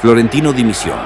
Florentino dimisión.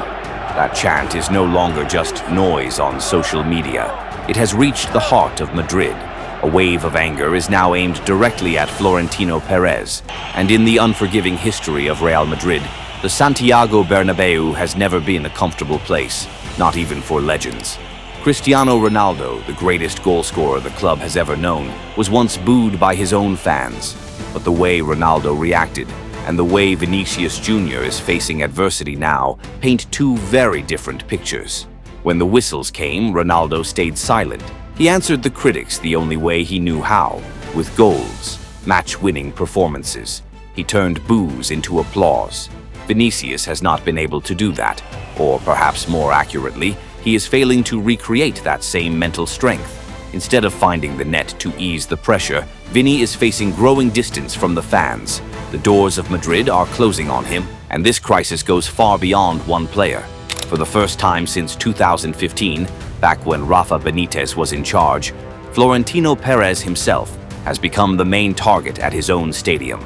That chant is no longer just noise on social media. It has reached the heart of Madrid. A wave of anger is now aimed directly at Florentino Pérez, and in the unforgiving history of Real Madrid, the Santiago Bernabéu has never been a comfortable place, not even for legends. Cristiano Ronaldo, the greatest goalscorer the club has ever known, was once booed by his own fans. But the way Ronaldo reacted and the way Vinicius Jr. is facing adversity now paint two very different pictures. When the whistles came, Ronaldo stayed silent. He answered the critics the only way he knew how, with goals, match-winning performances. He turned boos into applause. Vinicius has not been able to do that, or perhaps more accurately, he is failing to recreate that same mental strength. Instead of finding the net to ease the pressure, Vini is facing growing distance from the fans. The doors of Madrid are closing on him, and this crisis goes far beyond one player. For the first time since 2015, back when Rafa Benitez was in charge, Florentino Pérez himself has become the main target at his own stadium.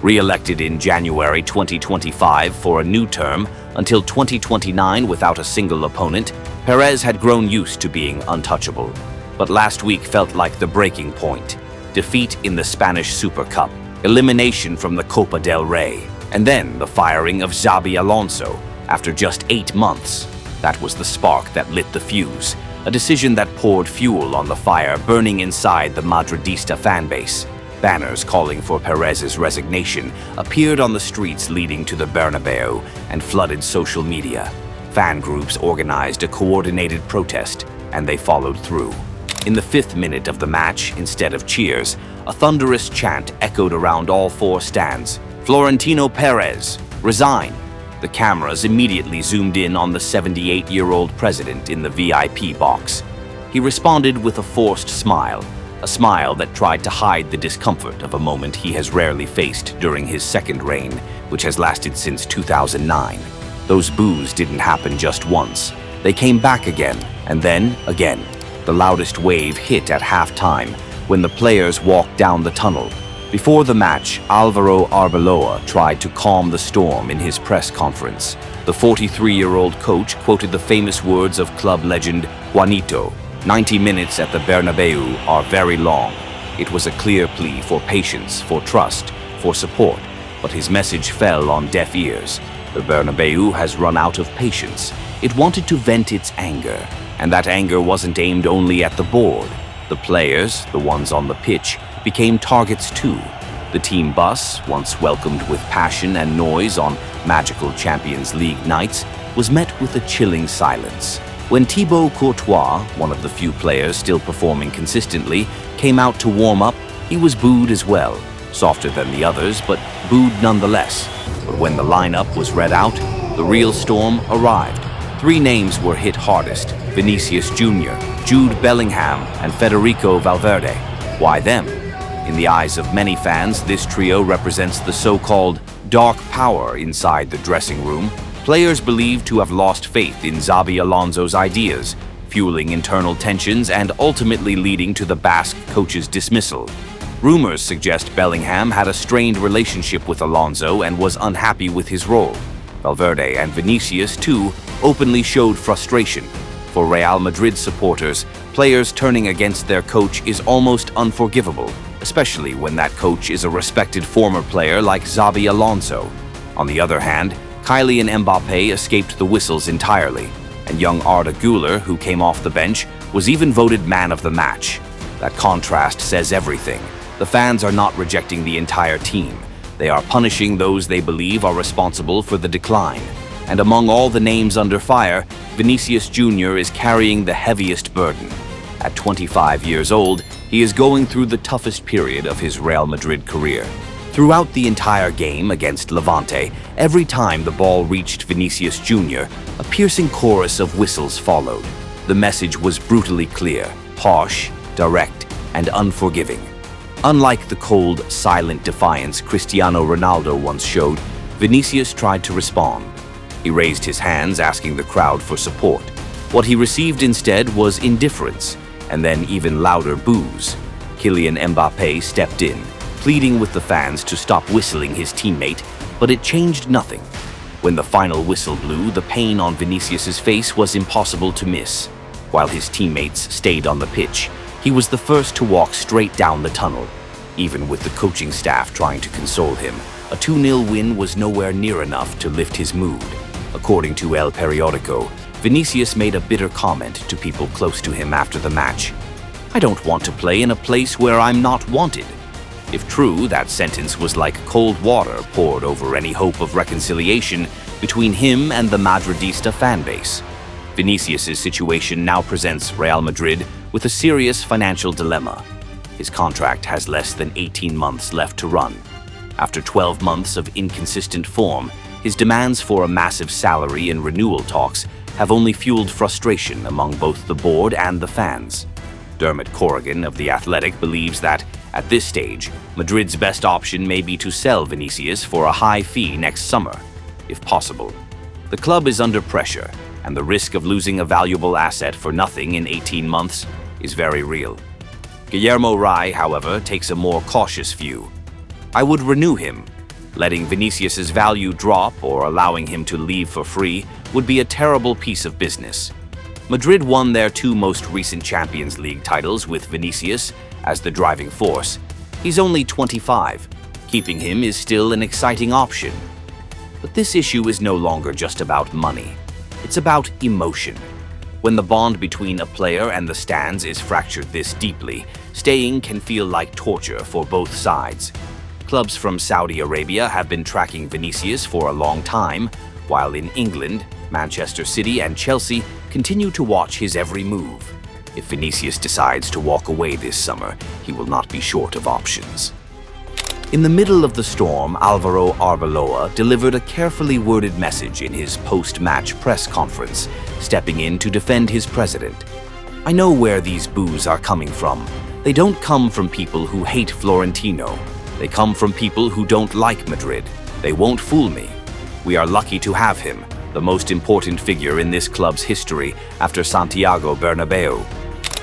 Re-elected in January 2025 for a new term until 2029 without a single opponent, Pérez had grown used to being untouchable. But last week felt like the breaking point. Defeat in the Spanish Super Cup, elimination from the Copa del Rey, and then the firing of Xabi Alonso after just 8 months. That was the spark that lit the fuse, a decision that poured fuel on the fire burning inside the Madridista fanbase. Banners calling for Pérez's resignation appeared on the streets leading to the Bernabéu and flooded social media. Fan groups organized a coordinated protest, and they followed through. In the 5th minute of the match, instead of cheers, a thunderous chant echoed around all 4 stands. Florentino Pérez, resign! The cameras immediately zoomed in on the 78-year-old president in the VIP box. He responded with a forced smile, a smile that tried to hide the discomfort of a moment he has rarely faced during his second reign, which has lasted since 2009. Those boos didn't happen just once. They came back again, and then again. The loudest wave hit at halftime when the players walked down the tunnel. Before the match, Álvaro Arbeloa tried to calm the storm in his press conference. The 43-year-old coach quoted the famous words of club legend Juanito, 90 minutes at the Bernabéu are very long. It was a clear plea for patience, for trust, for support, but his message fell on deaf ears. The Bernabéu has run out of patience. It wanted to vent its anger, and that anger wasn't aimed only at the board. The players, the ones on the pitch, became targets too. The team bus, once welcomed with passion and noise on magical Champions League nights, was met with a chilling silence. When Thibaut Courtois, one of the few players still performing consistently, came out to warm up, he was booed as well. Softer than the others, but booed nonetheless. But when the lineup was read out, the real storm arrived. 3 names were hit hardest: Vinicius Jr., Jude Bellingham, and Federico Valverde. Why them? In the eyes of many fans, this trio represents the so-called dark power inside the dressing room. Players believed to have lost faith in Xabi Alonso's ideas, fueling internal tensions and ultimately leading to the Basque coach's dismissal. Rumors suggest Bellingham had a strained relationship with Alonso and was unhappy with his role. Valverde and Vinicius, too, openly showed frustration. For Real Madrid supporters, players turning against their coach is almost unforgivable, especially when that coach is a respected former player like Xabi Alonso. On the other hand, Kylian Mbappé escaped the whistles entirely, and young Arda Güler, who came off the bench, was even voted man of the match. That contrast says everything. The fans are not rejecting the entire team. They are punishing those they believe are responsible for the decline. And among all the names under fire, Vinicius Jr. is carrying the heaviest burden. At 25 years old, he is going through the toughest period of his Real Madrid career. Throughout the entire game against Levante, every time the ball reached Vinicius Jr., a piercing chorus of whistles followed. The message was brutally clear, harsh, direct, and unforgiving. Unlike the cold, silent defiance Cristiano Ronaldo once showed, Vinicius tried to respond. He raised his hands, asking the crowd for support. What he received instead was indifference, and then even louder boos. Kylian Mbappé stepped in, pleading with the fans to stop whistling his teammate, but it changed nothing. When the final whistle blew, the pain on Vinicius's face was impossible to miss. While his teammates stayed on the pitch, he was the first to walk straight down the tunnel. Even with the coaching staff trying to console him, a 2-0 win was nowhere near enough to lift his mood. According to El Periodico, Vinicius made a bitter comment to people close to him after the match. "I don't want to play in a place where I'm not wanted." If true, that sentence was like cold water poured over any hope of reconciliation between him and the Madridista fanbase. Vinicius' situation now presents Real Madrid with a serious financial dilemma. His contract has less than 18 months left to run. After 12 months of inconsistent form, his demands for a massive salary and renewal talks have only fueled frustration among both the board and the fans. Dermot Corrigan of The Athletic believes that, at this stage, Madrid's best option may be to sell Vinicius for a high fee next summer, if possible. The club is under pressure, and the risk of losing a valuable asset for nothing in 18 months is very real. Guillermo Rai, however, takes a more cautious view. "I would renew him. Letting Vinicius's value drop or allowing him to leave for free would be a terrible piece of business." Madrid won their 2 most recent Champions League titles with Vinicius as the driving force. He's only 25. Keeping him is still an exciting option. But this issue is no longer just about money. It's about emotion. When the bond between a player and the stands is fractured this deeply, staying can feel like torture for both sides. Clubs from Saudi Arabia have been tracking Vinicius for a long time, while in England, Manchester City and Chelsea continue to watch his every move. If Vinicius decides to walk away this summer, he will not be short of options. In the middle of the storm, Álvaro Arbeloa delivered a carefully worded message in his post-match press conference, stepping in to defend his president. "I know where these boos are coming from. They don't come from people who hate Florentino. They come from people who don't like Madrid. They won't fool me. We are lucky to have him, the most important figure in this club's history after Santiago Bernabéu.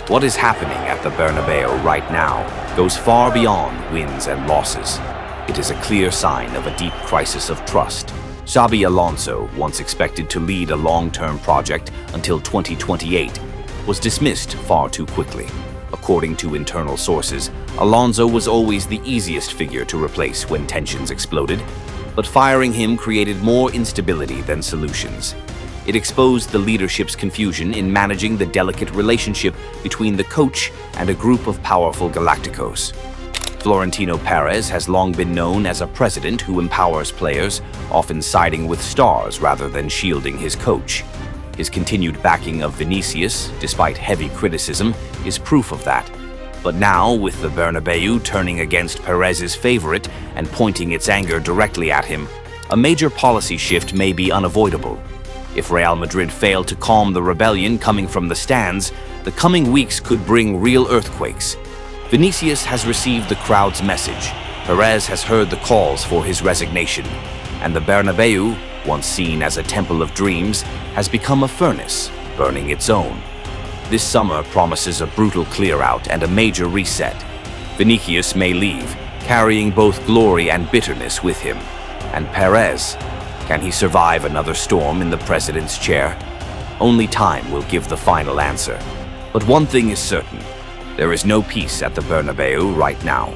What is happening at the Bernabéu right now goes far beyond wins and losses. It is a clear sign of a deep crisis of trust." Xabi Alonso, once expected to lead a long-term project until 2028, was dismissed far too quickly. According to internal sources, Alonso was always the easiest figure to replace when tensions exploded, but firing him created more instability than solutions. It exposed the leadership's confusion in managing the delicate relationship between the coach and a group of powerful Galacticos. Florentino Pérez has long been known as a president who empowers players, often siding with stars rather than shielding his coach. His continued backing of Vinicius, despite heavy criticism, is proof of that. But now, with the Bernabéu turning against Pérez's favorite and pointing its anger directly at him, a major policy shift may be unavoidable. If Real Madrid fail to calm the rebellion coming from the stands, the coming weeks could bring real earthquakes. Vinicius has received the crowd's message, Pérez has heard the calls for his resignation, and the Bernabéu, once seen as a temple of dreams, has become a furnace, burning its own. This summer promises a brutal clear-out and a major reset. Vinicius may leave, carrying both glory and bitterness with him. And Pérez, can he survive another storm in the president's chair? Only time will give the final answer. But one thing is certain, there is no peace at the Bernabéu right now.